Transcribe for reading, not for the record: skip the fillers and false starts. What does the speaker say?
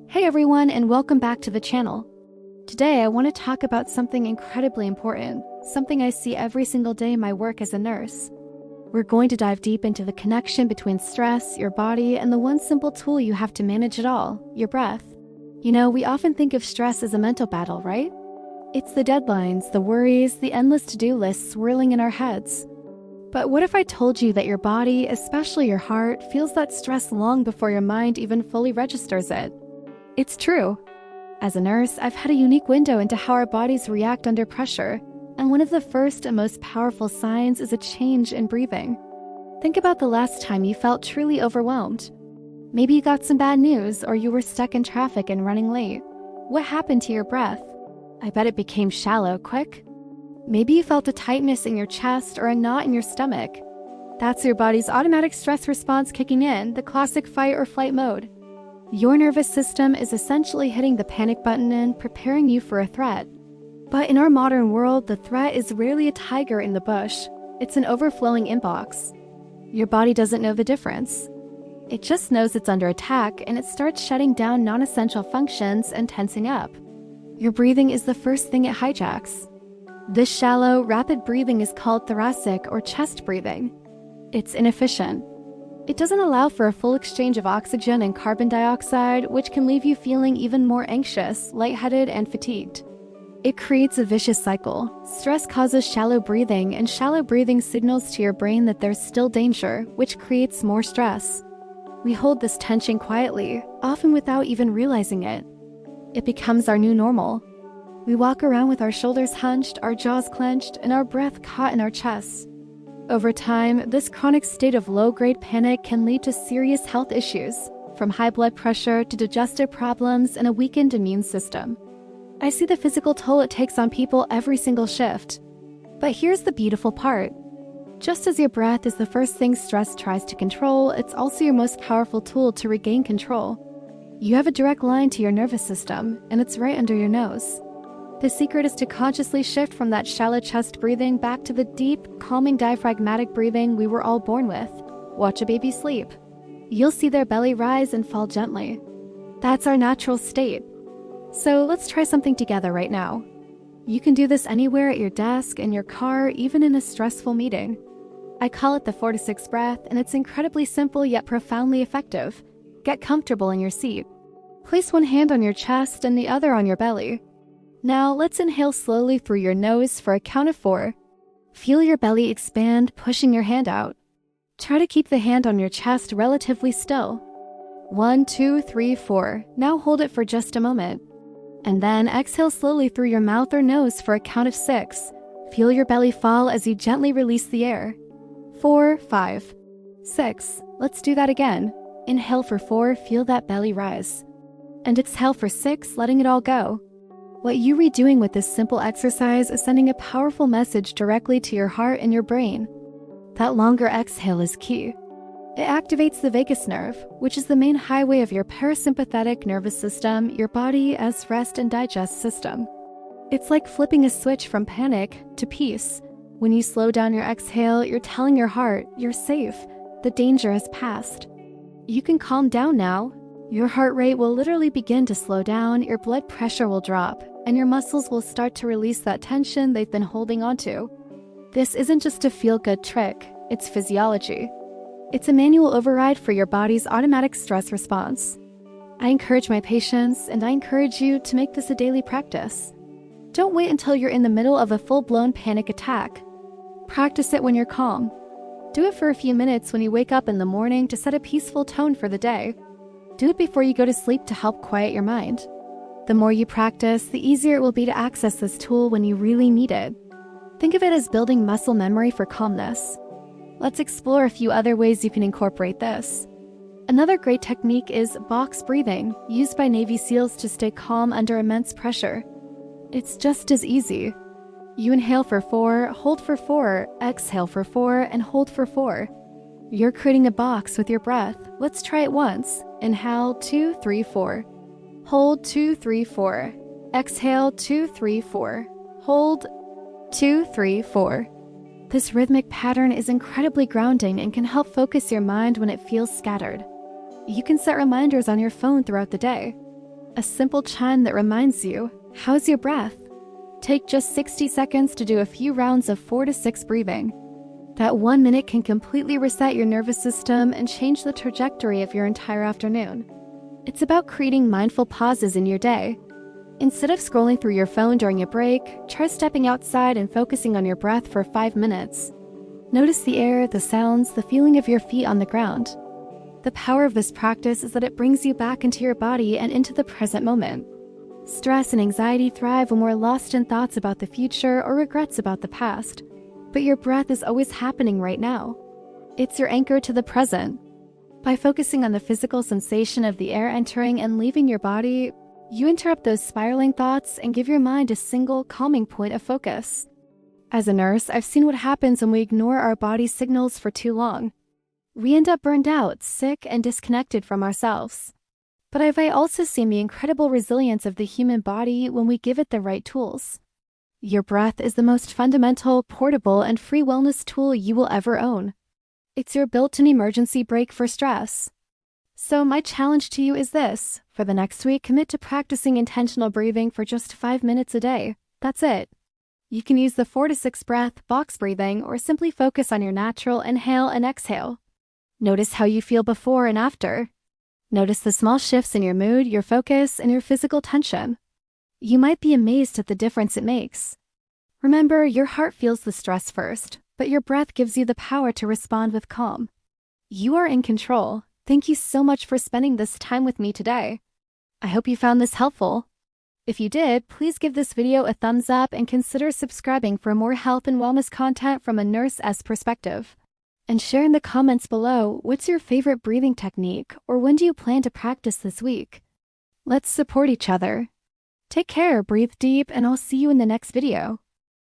Hey everyone, and welcome back to the channel. Today I want to talk about something incredibly important, something I see every single day in my work as a nurse. We're going to dive deep into the connection between stress, your body, and the one simple tool you have to manage it all, your breath. You know, we often think of stress as a mental battle, right? It's the deadlines, the worries, the endless to-do lists swirling in our heads. But what if I told you that your body, especially your heart, feels that stress long before your mind even fully registers it? It's true. As a nurse, I've had a unique window into how our bodies react under pressure, and one of the first and most powerful signs is a change in breathing. Think about the last time you felt truly overwhelmed. Maybe you got some bad news, or you were stuck in traffic and running late. What happened to your breath? I bet it became shallow quick. Maybe you felt a tightness in your chest or a knot in your stomach. That's your body's automatic stress response kicking in, the classic fight or flight mode. Your nervous system is essentially hitting the panic button and preparing you for a threat. But in our modern world, the threat is rarely a tiger in the bush. It's an overflowing inbox. Your body doesn't know the difference. It just knows it's under attack, and it starts shutting down non-essential functions and tensing up. Your breathing is the first thing it hijacks. This shallow, rapid breathing is called thoracic or chest breathing. It's inefficient. It doesn't allow for a full exchange of oxygen and carbon dioxide, which can leave you feeling even more anxious, lightheaded, and fatigued. It creates a vicious cycle. Stress causes shallow breathing, and shallow breathing signals to your brain that there's still danger, which creates more stress. We hold this tension quietly, often without even realizing it. It becomes our new normal. We walk around with our shoulders hunched, our jaws clenched, and our breath caught in our chests. Over time, this chronic state of low-grade panic can lead to serious health issues, from high blood pressure to digestive problems and a weakened immune system. I see the physical toll it takes on people every single shift. But here's the beautiful part. Just as your breath is the first thing stress tries to control, it's also your most powerful tool to regain control. You have a direct line to your nervous system, and it's right under your nose. The secret is to consciously shift from that shallow chest breathing back to the deep, calming diaphragmatic breathing we were all born with. Watch a baby sleep. You'll see their belly rise and fall gently. That's our natural state. So let's try something together right now. You can do this anywhere at your desk, in your car, even in a stressful meeting. I call it the 4-6 breath, and it's incredibly simple yet profoundly effective. Get comfortable in your seat. Place one hand on your chest and the other on your belly. Now, let's inhale slowly through your nose for a count of 4. Feel your belly expand, pushing your hand out. Try to keep the hand on your chest relatively still. 1, 2, 3, 4. Now hold it for just a moment. And then exhale slowly through your mouth or nose for a count of 6. Feel your belly fall as you gently release the air. 4, 5, 6. Let's do that again. Inhale for 4, feel that belly rise. And exhale for 6, letting it all go. What you're redoing with this simple exercise is sending a powerful message directly to your heart and your brain. That longer exhale is key. It activates the vagus nerve, which is the main highway of your parasympathetic nervous system, your body as rest and digest system. It's like flipping a switch from panic to peace. When you slow down your exhale, you're telling your heart, you're safe, the danger has passed. You can calm down now. Your heart rate will literally begin to slow down, your blood pressure will drop, and your muscles will start to release that tension they've been holding onto. This isn't just a feel-good trick, it's physiology. It's a manual override for your body's automatic stress response. I encourage my patients, and I encourage you to make this a daily practice. Don't wait until you're in the middle of a full-blown panic attack. Practice it when you're calm. Do it for a few minutes when you wake up in the morning to set a peaceful tone for the day. Do it before you go to sleep to help quiet your mind. The more you practice, the easier it will be to access this tool when you really need it. Think of it as building muscle memory for calmness. Let's explore a few other ways you can incorporate this. Another great technique is box breathing, used by Navy SEALs to stay calm under immense pressure. It's just as easy. You inhale for 4, hold for 4, exhale for 4, and hold for 4. You're creating a box with your breath. Let's try it once. Inhale, 2, 3, 4. Hold, 2, 3, 4. Exhale, 2, 3, 4. Hold, 2, 3, 4. This rhythmic pattern is incredibly grounding and can help focus your mind when it feels scattered. You can set reminders on your phone throughout the day. a simple chime that reminds you, how's your breath? Take just 60 seconds to do a few rounds of 4 to 6 breathing. That 1 minute can completely reset your nervous system and change the trajectory of your entire afternoon. It's about creating mindful pauses in your day. Instead of scrolling through your phone during a break, try stepping outside and focusing on your breath for 5 minutes. Notice the air, the sounds, the feeling of your feet on the ground. The power of this practice is that it brings you back into your body and into the present moment. Stress and anxiety thrive when we're lost in thoughts about the future or regrets about the past. But your breath is always happening right now. It's your anchor to the present. By focusing on the physical sensation of the air entering and leaving your body, you interrupt those spiraling thoughts and give your mind a single, calming point of focus. As a nurse, I've seen what happens when we ignore our body's signals for too long. We end up burned out, sick, and disconnected from ourselves. But I've also seen the incredible resilience of the human body when we give it the right tools. Your breath is the most fundamental, portable, and free wellness tool you will ever own. It's your built-in emergency brake for stress. So my challenge to you is this: for the next week, commit to practicing intentional breathing for just 5 minutes a day. That's it. You can use the 4 to 6 breath, box breathing, or simply focus on your natural inhale and exhale. Notice how you feel before and after. Notice the small shifts in your mood, your focus, and your physical tension. You might be amazed at the difference it makes. Remember, your heart feels the stress first, but your breath gives you the power to respond with calm. You are in control. Thank you so much for spending this time with me today. I hope you found this helpful. If you did, please give this video a thumbs up and consider subscribing for more health and wellness content from a nurse's perspective. And share in the comments below, what's your favorite breathing technique, or when do you plan to practice this week? Let's support each other. Take care, breathe deep, and I'll see you in the next video.